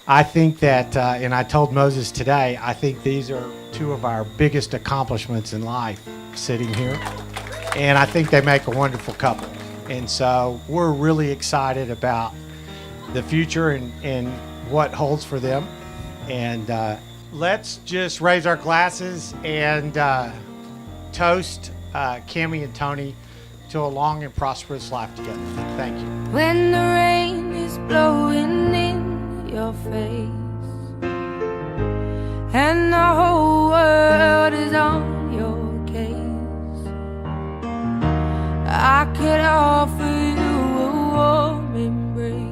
I think that, and I told Moses today, I think these are two of our biggest accomplishments in life sitting here. And I think they make a wonderful couple. And so we're really excited about the future and what holds for them. And let's just raise our glasses and toast Cami and Toni to a long and prosperous life together. Thank you. When the rain is blowing in your face and the whole world is on your case, I could offer you a warm embrace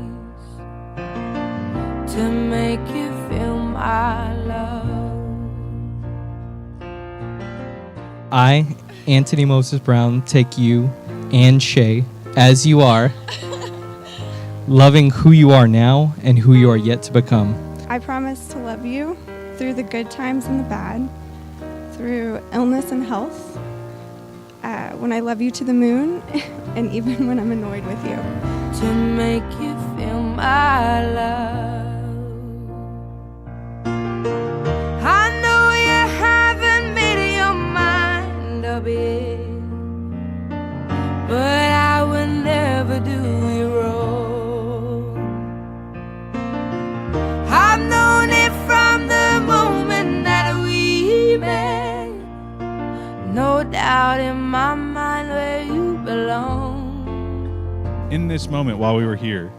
to make you feel my love. I, Anthony Moses Brown, take you and Shay as you are, loving who you are now and who you are yet to become. I promise to love you through the good times and the bad, through illness and health, when I love you to the moon, and even when I'm annoyed with you. To make you feel my love. I know you haven't made your mind up yet, but I will never do you wrong. I've known it from the moment that we met. No doubt in my mind where you belong. In this moment while we were here,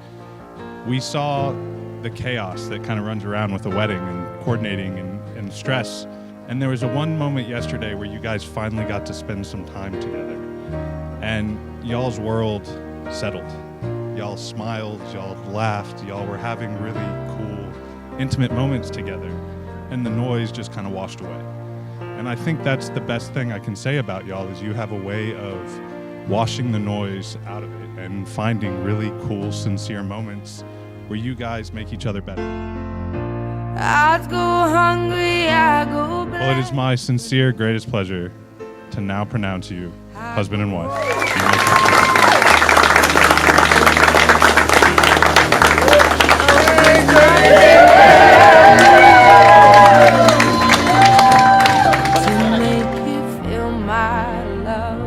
we saw the chaos that kind of runs around with a wedding and coordinating and stress. And there was a one moment yesterday where you guys finally got to spend some time together. And y'all's world settled. Y'all smiled, y'all laughed, y'all were having really cool, intimate moments together. And the noise just kind of washed away. And I think that's the best thing I can say about y'all is you have a way of washing the noise out of it and finding really cool, sincere moments where you guys make each other better. I'd go hungry, I go blind. Well, it is my sincere, greatest pleasure to now pronounce you husband and wife. To make you feel my love.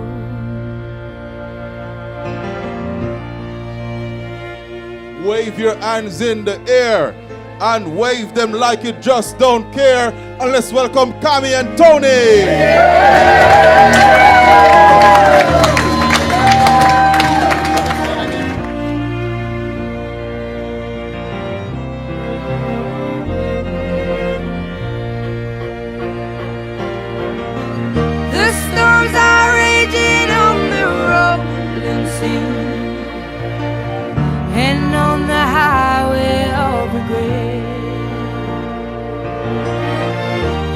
Wave your hands in the air and wave them like you just don't care. And let's welcome Cami and Toni. The storms are raging on the rolling sea and on the highway of regret.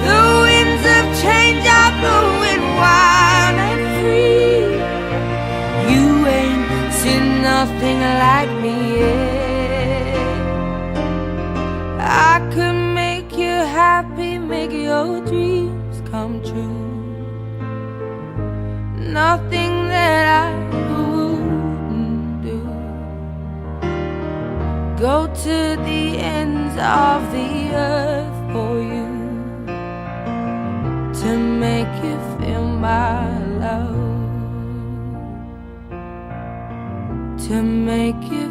The winds of change are blowing wild and free. You ain't seen nothing like me yet. I could make you happy, make your dreams come true. Nothing that I wouldn't do. Go to the ends of the earth for you to make you feel my love, to make you